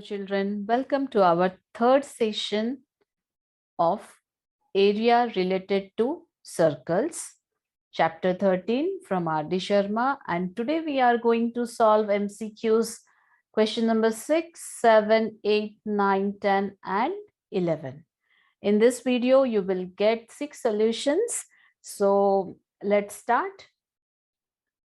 children. Welcome to our third session of area related to circles, chapter 13 from R.D. Sharma. And today we are going to solve MCQs question number 6, 7, 8, 9, 10 and 11. In this video, you will get 6 solutions. So let's start.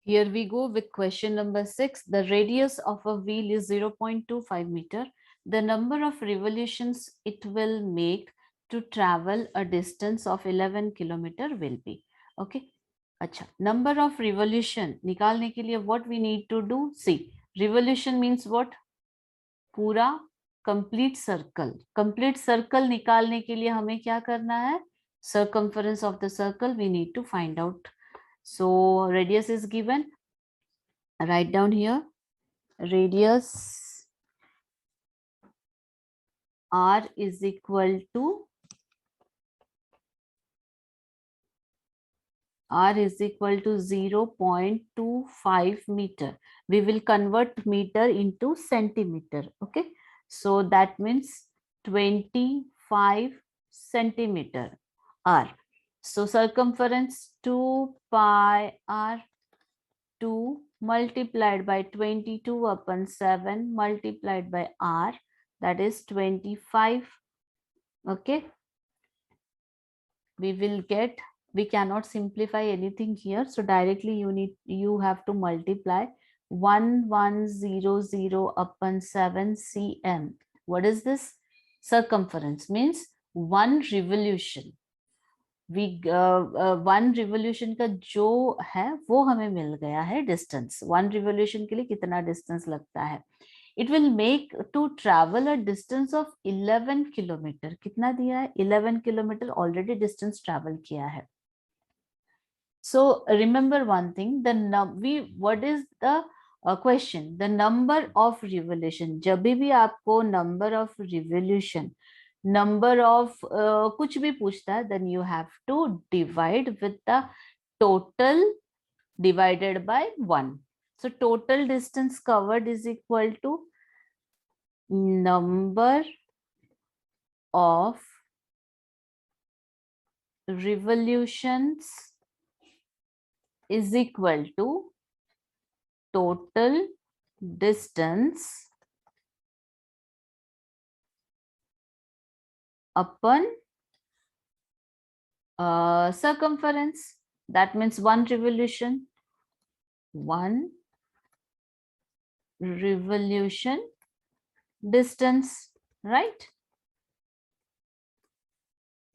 Here we go with question number 6. The radius of a wheel is 0.25 meter. The number of revolutions it will make to travel a distance of 11 kilometer will be. Okay. अच्छा, number of revolution निकालने के लिए what we need to do? See, revolution means what? पूरा complete circle. Complete circle निकालने के लिए हमें क्या करना है? Circumference of the circle we need to find out. So radius is given. Write down here. Radius R is equal to R is equal to 0.25 meter. We will convert meter into centimeter. Okay. So that means 25 centimeter R. So circumference 2 pi R 2 multiplied by 22 upon 7 multiplied by R, that is 25. Okay. We will get, we cannot simplify anything here. So directly you have to multiply 1100 upon 7 cm. What is this? Circumference means one revolution. One revolution का जो है वो हमें मिल गया है distance. One revolution के लिए कितना डिस्टेंस लगता है? It will make to travel a distance of 11 kilometre. कितना दिया है? 11 किलोमीटर ऑलरेडी डिस्टेंस ट्रैवल किया है. So remember one thing, what is the question? The number of revolution. जब भी आपको number of revolution, number of कुछ भी पूछता है, then you have to divide with the total divided by 1. So total distance covered is equal to number of revolutions is equal to total distance upon circumference. That means one revolution distance, right?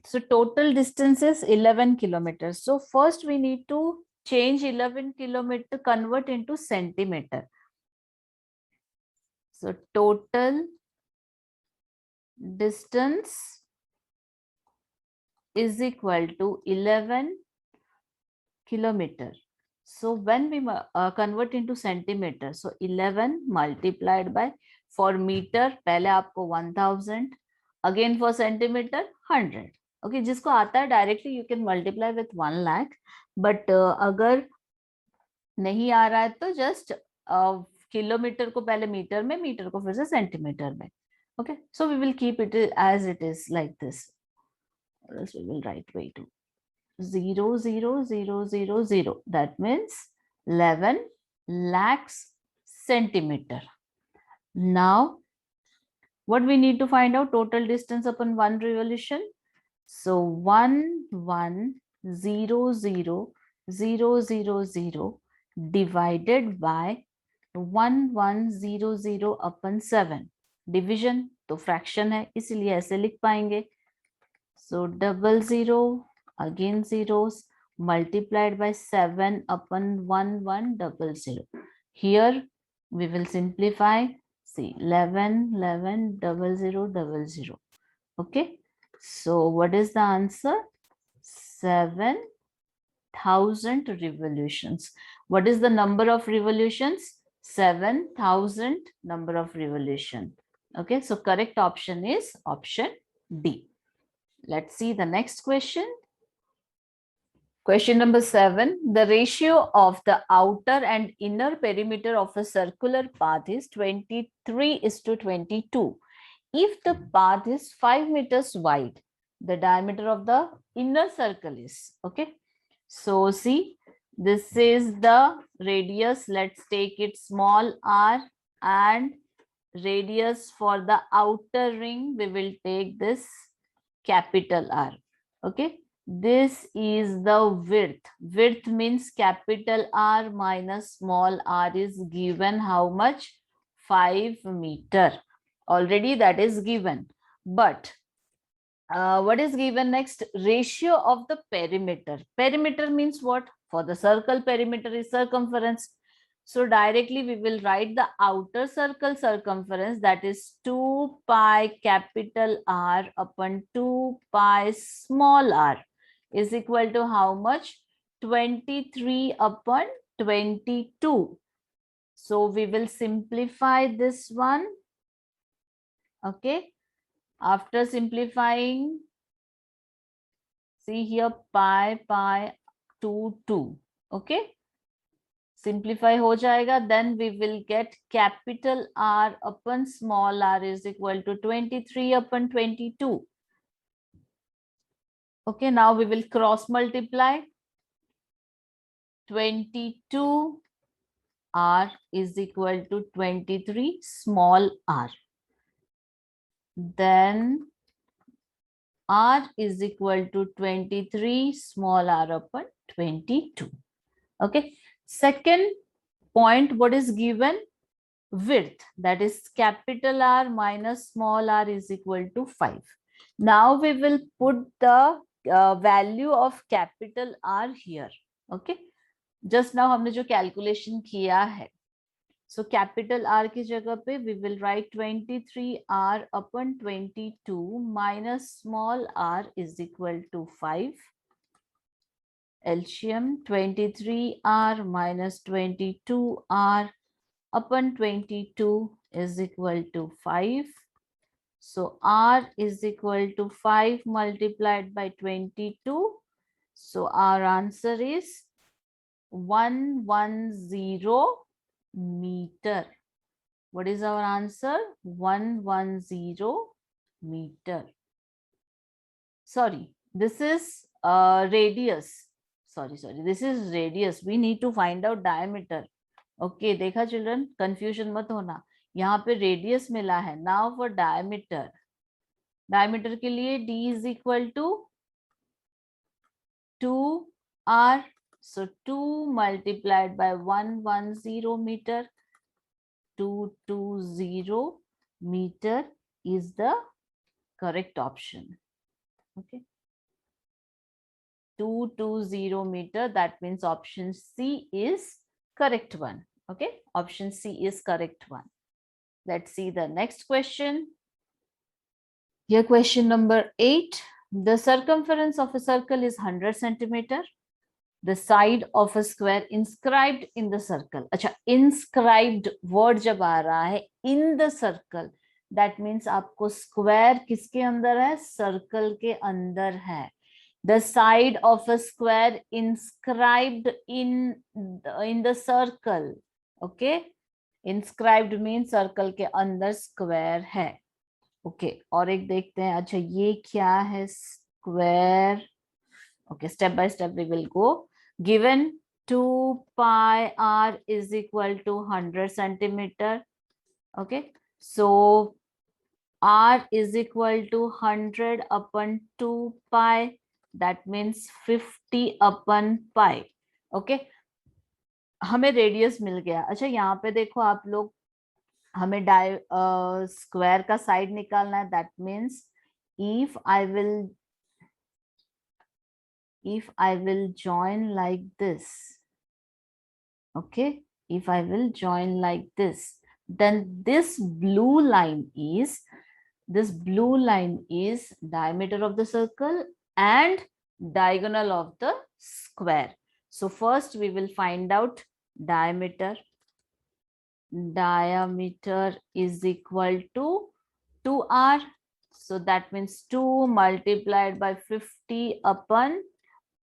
So total distance is 11 kilometers. So first we need to change 11 kilometer, convert into centimeter. So total distance is equal to 11 kilometer. So when we convert into centimeter, so 11 multiplied by, for meter पहले आपको 1000, again for centimeter 100. Okay, जिसको आता है directly you can multiply with 1 lakh, but अगर नहीं आ रहा है तो just किलोमीटर को पहले मीटर में, मीटर को फिर से सेंटीमीटर में. Okay, so we will keep it as it is like this, or else we will write way too. 0, 0, 0, 0, 0. That means 11 lakhs centimeter. Now, what we need to find out? Total distance upon one revolution. So 1100,000 divided by 1100 upon 7. Division तो fraction है, इसलिए ऐसे लिख पाएंगे. So 00 again zeros multiplied by 7 upon 1100. Here we will simplify. See, 11 11 00 00. Okay, so what is the answer? 7,000 revolutions. What is the number of revolutions? 7,000 number of revolution. Okay, so correct option is option D. Let's see the next question. Question number 7. The ratio of the outer and inner perimeter of a circular path is 23:22. If the path is 5 meters wide, the diameter of the inner circle is, okay. So see, this is the radius. Let's take it small r, and radius for the outer ring, we will take this capital R, okay. This is the width. Width means capital R minus small r is given how much? 5 meter. Already that is given. But what is given next? Ratio of the perimeter. Perimeter means what? For the circle, perimeter is circumference. So directly we will write the outer circle circumference, that is 2 pi capital R upon 2 pi small r is equal to how much? 23 upon 22. So we will simplify this one. Okay. After simplifying, see here pi 2 2. Okay. Simplify हो जाएगा, then we will get capital R upon small r is equal to 23 upon 22. Okay, now we will cross multiply. 22 r is equal to 23 small r. Then r is equal to 23 small r upon 22. Okay. Second point, what is given? Width, that is capital R minus small r is equal to 5. Now we will put the value of capital R here. Okay. Just now हमने जो calculation किया है. So capital R की जगह पे we will write 23R upon 22 minus small r is equal to 5. LCM 23R minus 22R upon 22 is equal to 5. So R is equal to 5 multiplied by 22. So our answer is 110 meter. What is our answer? 110 meter. Sorry, this is radius. Sorry, this is radius. We need to find out diameter. Okay देखा children, confusion मत होना. यहाँ पे radius मिला है. Now for diameter. Diameter के लिए d is equal to 2r. So 2 multiplied by 110 metre. 220 meter is the correct option. Okay. 220 meter. That means option C is correct one. Okay, option C is correct one. Let's see the next question. Here question number 8. The circumference of a circle is 100 centimeter. The side of a square inscribed in the circle. अच्छा, inscribed word जब आ रहा है in the circle, that means आपको square किसके अंदर है? circle के अंदर है. The side of a square inscribed in the circle. Okay, inscribed means circle के अंदर square है. Okay, और एक देखते हैं. अच्छा, ये क्या है? Square. Okay, step by step we will go. Given 2 pi r is equal to 100 centimeter. Okay, so r is equal to 100 upon 2 pi. That means 50 upon pi. Okay, हमें रेडियस मिल गया. अच्छा, यहाँ पे देखो आप लोग, हमें स्क्वायर का साइड निकालना है. That means if I will join like this, okay, if I will join like this, then this blue line is diameter of the circle and diagonal of the square. So first we will find out diameter. Diameter is equal to 2r. So that means 2 multiplied by 50 upon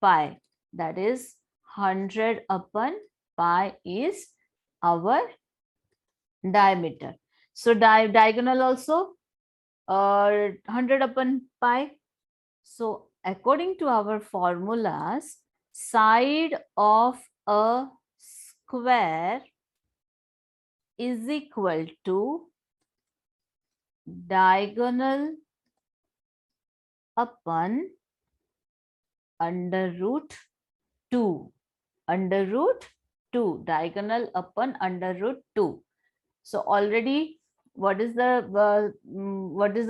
pi. that is 100 upon pi is our diameter. So diagonal also 100 upon pi. So according to our formulas, side of a square is equal to diagonal upon under root 2. Under root 2. Diagonal upon under root 2. So already what is the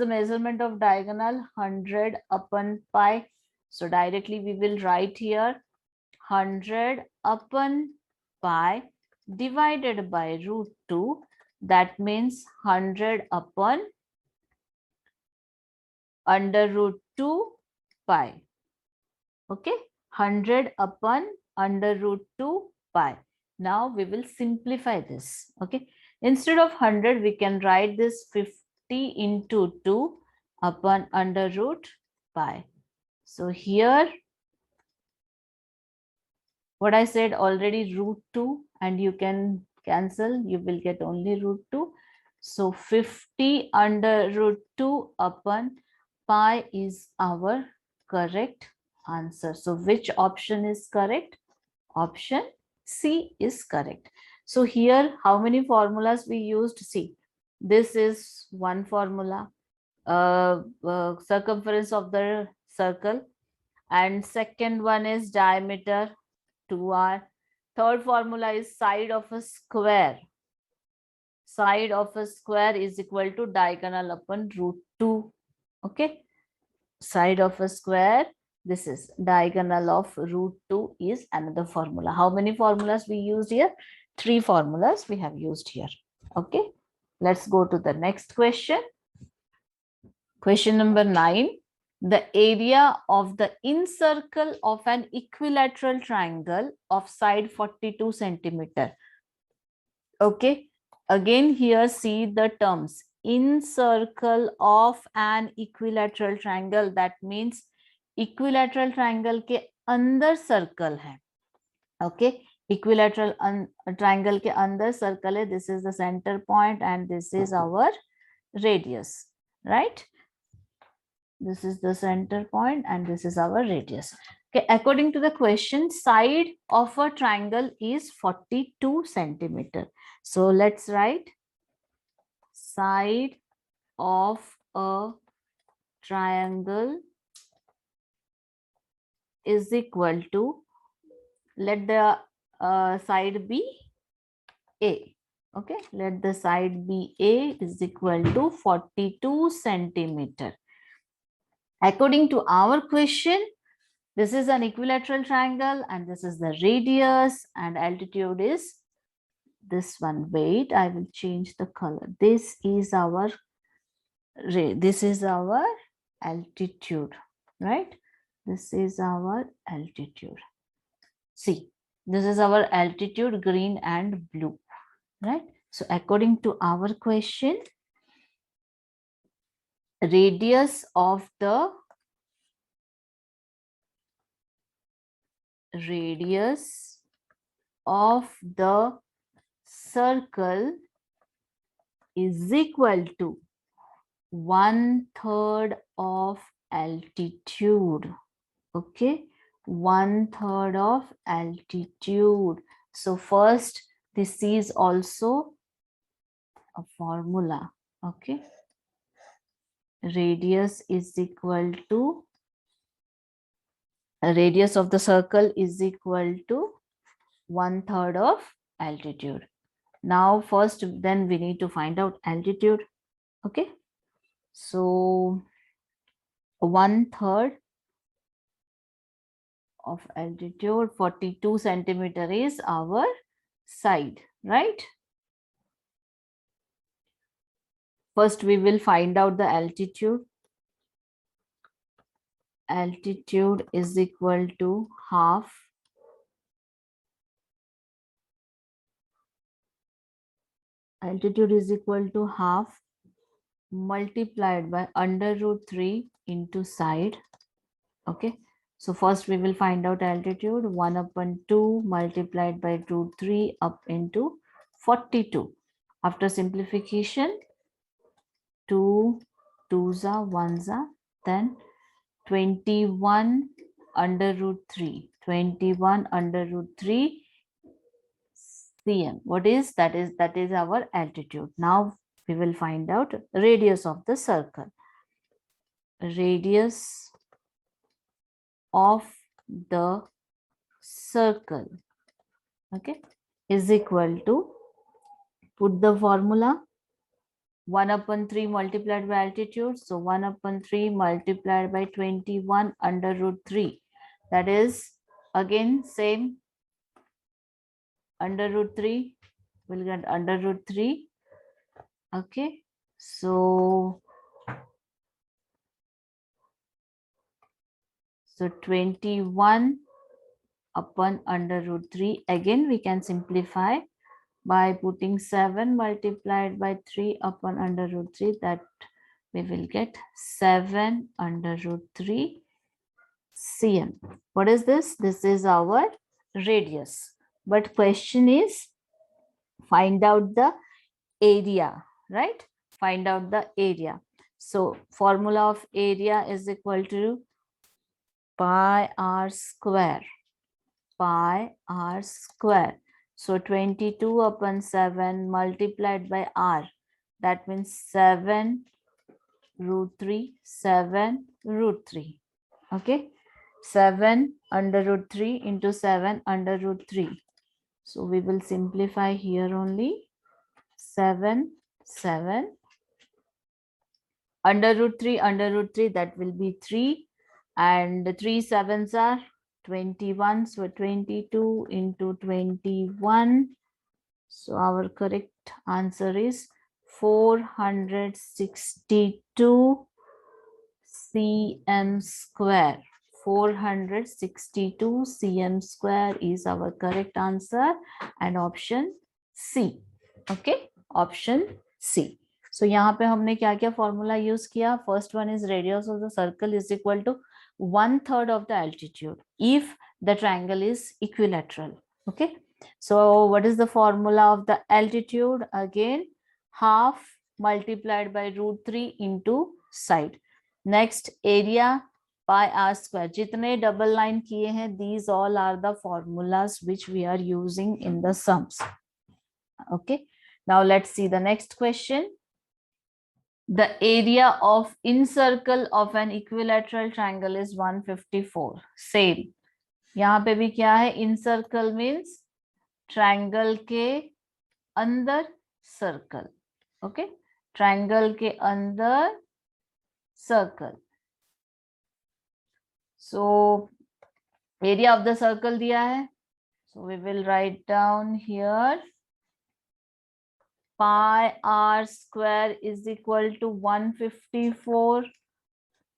measurement of diagonal? 100 upon pi. So directly we will write here 100 upon pi divided by root 2. That means 100 upon under root 2 pi. Okay, 100 upon under root 2 pi. Now we will simplify this. Okay, instead of 100 we can write this 50 into 2 upon under root pi. So here what I said already, root 2, and you can cancel, you will get only root 2. So 50 under root 2 upon pi is our correct answer. So which option is correct? Option C is correct. So here how many formulas we used? See, this is one formula, circumference of the circle, and second one is diameter 2r. Third formula is side of a square. Side of a square is equal to diagonal upon root 2. Okay, side of a square, this is diagonal of root 2 is another formula. How many formulas we used here? 3 formulas we have used here. Okay, let's go to the next question. Question number 9. The area of the incircle of an equilateral triangle of side 42 centimeter. Okay, again here see the terms. Incircle of an equilateral triangle, that means equilateral triangle के अंदर circle है. Okay, equilateral triangle के अंदर circle है. This is the center point and this is our radius, right? This is the center point and this is our radius. Okay, according to the question, side of a triangle is 42 centimeter. So let's write side of a triangle is equal to, let the side be A. Okay, let the side be A is equal to 42 centimeter. According to our question, this is an equilateral triangle and this is the radius and altitude is this one. Wait, I will change the color. This is our altitude, right? This is our altitude. See, this is our altitude, green and blue, right? So according to our question, radius of the circle is equal to 1/3 of altitude. Okay, 1/3 of altitude. So first, this is also a formula. Okay, radius is equal to, radius of the circle is equal to 1/3 of altitude. Now first, then we need to find out altitude. Okay, so 1/3 of altitude, 42 centimeter is our side, right? First we will find out the altitude. Altitude is equal to half multiplied by under root 3 into side. Okay, So first we will find out altitude. 1 upon 2 multiplied by root 3 up into 42. After simplification, 2 2s are 1s are, then 21 under root 3. 21 under root 3 cm. What is that? That is our altitude. Now we will find out radius of the circle. Radius of the circle, okay, is equal to, put the formula, 1 upon 3 multiplied by altitude. So 1 upon 3 multiplied by 21 under root 3. That is again same, under root 3. We'll get under root 3. Okay. So 21 upon under root 3. Again, we can simplify by putting 7 multiplied by 3 upon under root 3. That we will get 7 under root 3 cm. What is this? This is our radius. But question is, find out the area, right? Find out the area. So formula of area is equal to pi r square. Pi r square. So 22 upon 7 multiplied by r. That means 7 root 3. 7 root 3. Okay. 7 under root 3 into 7 under root 3. So we will simplify here only. 7 under root 3, that will be 3, and 3 sevens are 21, so 22 into 21. So our correct answer is 462 cm square. 462 cm square is our correct answer, and option C. Okay, option C. So यहाँ पे हमने क्या क्या formula use किया? First one is radius of the circle is equal to 1/3 of the altitude if the triangle is equilateral. Okay, so what is the formula of the altitude? Again, half multiplied by root 3 into side. Next, area pi r square. जितने double line किए हैं, these all are the formulas which we are using in the sums. Okay, now let's see the next question. The area of incircle of an equilateral triangle is 154. Same. यहाँ पे भी क्या है? Incircle means triangle के अंदर circle. Okay, triangle के अंदर circle. So area of the circle दिया है. So we will write down here pi r square is equal to 154.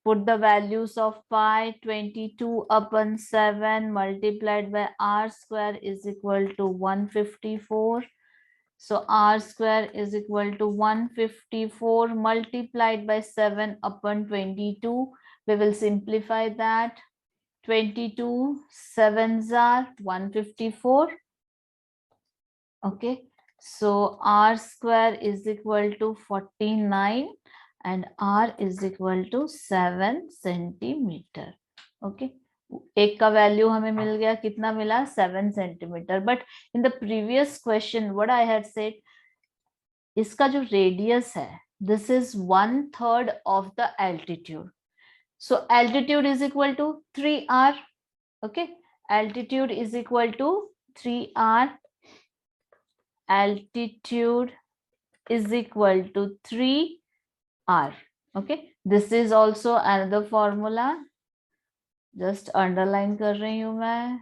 Put the values of pi. 22 upon 7 multiplied by r square is equal to 154. So r square is equal to 154 multiplied by 7 upon 22. We will simplify that. 22 sevens are 154. Okay, so r square is equal to 49 and r is equal to 7 centimeter. Okay, एक का value हमें मिल गया, कितना मिला? 7 centimetre. But in the previous question what I had said, इसका जो radius है, this is 1/3 of the altitude. So altitude is equal to 3r. Okay, altitude is equal to 3r. Altitude is equal to 3r. Okay, this is also another formula. Just underline कर रही हूँ मैं.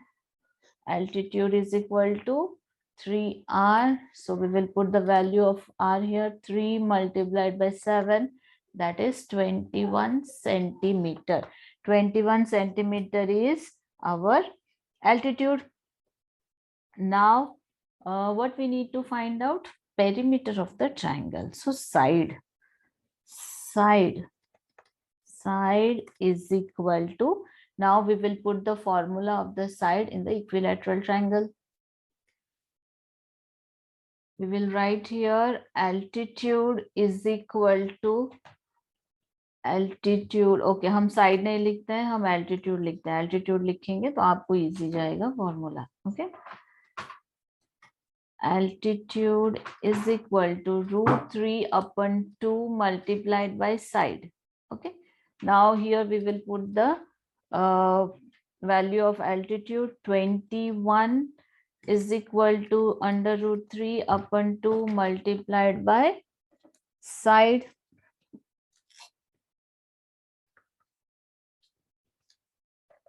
Altitude is equal to 3r. So we will put the value of r here. 3 multiplied by 7. That is 21 centimeter. 21 centimeter is our altitude. Now, what we need to find out? Perimeter of the triangle. So side is equal to, Now we will put the formula of the side in the equilateral triangle. We will write here altitude is equal to altitude. Okay हम side नहीं लिखते हैं, हम altitude लिखते हैं. altitude लिखेंगे तो आपको इजी जाएगा formula. Okay, altitude is equal to √3 upon 2 multiplied by side. Okay, now here we will put the value of altitude. 21 is equal to under √3 upon 2 multiplied by side.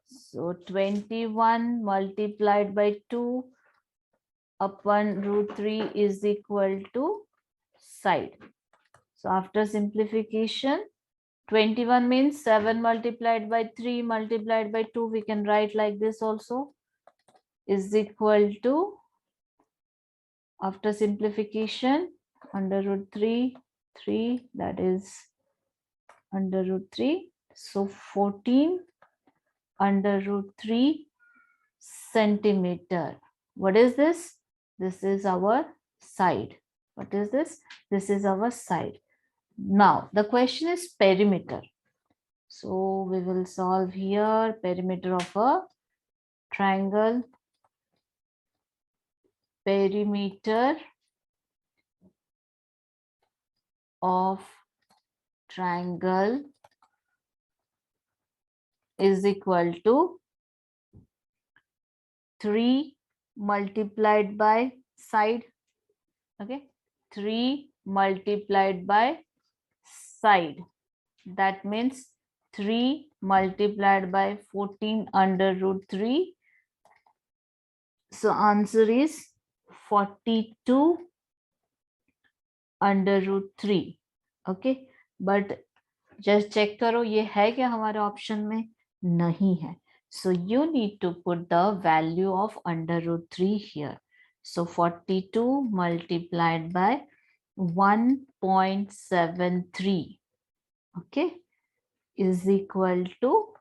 So 21 multiplied by 2 upon √3 is equal to side. So after simplification, 21 means 7 multiplied by 3 multiplied by 2. We can write like this also, is equal to, after simplification, under √3, 3, that is under √3. So 14 under √3 centimeter. What is this? This is our side. What is this? This is our side. Now the question is perimeter. So we will solve here perimeter of a triangle. Perimeter of triangle is equal to 3 multiplied by side. Okay, 3 multiplied by side. That means 3 multiplied by 14 under √3. So answer is 42 under √3. Okay, but just check करो ये है क्या हमारे option में? नहीं है. So you need to put the value of under √3 here. So 42 multiplied by 1.73, okay, is equal to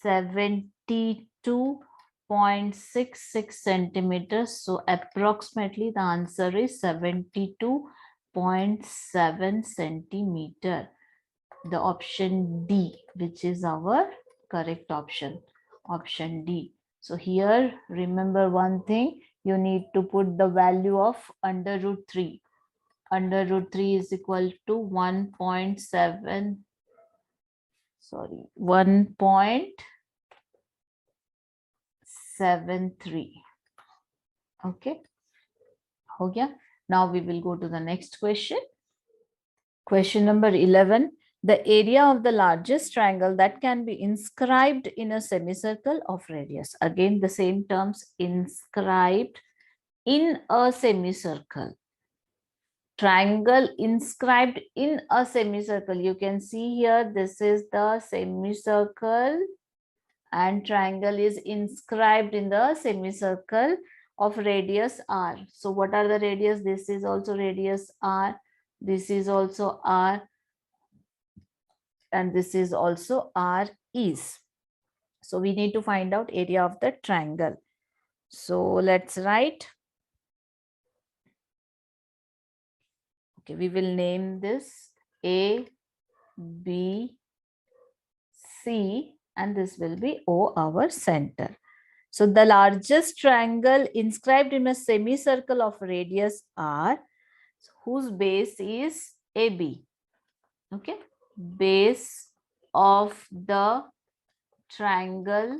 72.66 centimeters. So approximately the answer is 72.7 centimeter. The option D, which is our correct option, option D. So here remember one thing, you need to put the value of under √3. Under √3 is equal to 1.73. Okay, हो गया. Now we will go to the next question. Question number 11. The area of the largest triangle that can be inscribed in a semicircle of radius. Again, the same terms, inscribed in a semicircle. Triangle inscribed in a semicircle. You can see here, this is the semicircle and triangle is inscribed in the semicircle of radius r. So what are the radius? This is also radius r. This is also r. And this is also R is. So we need to find out area of the triangle. So let's write. Okay, we will name this A, B, C, and this will be O, our center. So the largest triangle inscribed in a semicircle of radius R, whose base is AB. Okay. Base of the triangle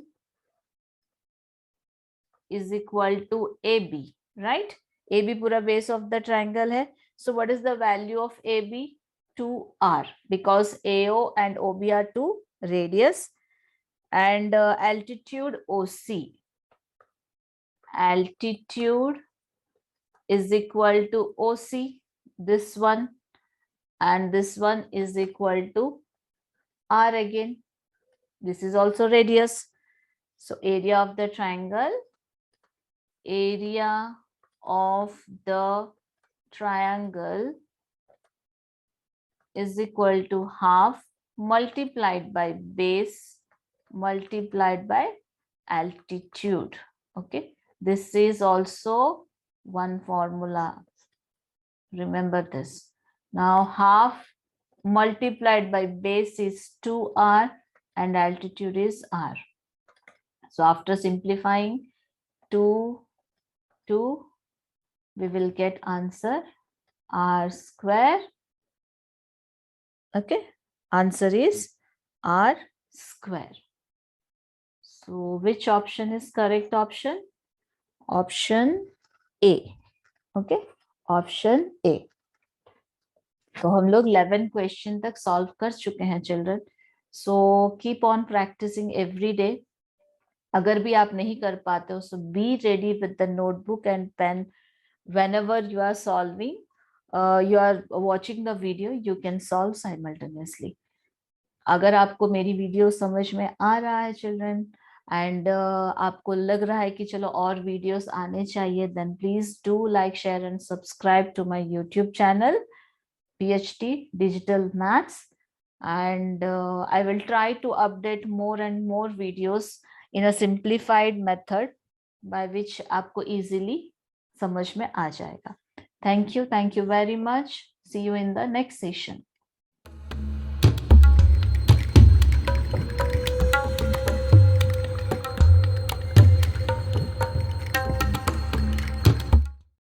is equal to AB, right? AB pura base of the triangle hai. So what is the value of AB? 2R, because AO and OB are 2 radius, and altitude OC. Altitude is equal to OC, this one, and this one is equal to R again. This is also radius. So area of the triangle, area of the triangle is equal to half multiplied by base multiplied by altitude. Okay, this is also one formula. Remember this. Now half multiplied by base is 2r and altitude is r. So after simplifying 2, we will get answer r square. Okay, answer is r square. So which option is correct option? Option A. Okay, option A. तो हम लोग 11 question तक solve कर चुके हैं children. So keep on practising every day. अगर भी आप नहीं कर पाते हो, so be ready with the notebook and pen. whenever you are solving, you are watching the video, you can solve simultaneously. अगर आपको मेरी वीडियो समझ में आ रहा है चिल्ड्रन, एंड आपको लग रहा है कि चलो और वीडियोस आने चाहिए, then please do like, share and subscribe to my YouTube channel PhD Digital Maths, and I will try to update more and more videos in a simplified method by which आपको easily समझ में आ जाएगा. Thank you very much. See you in the next session.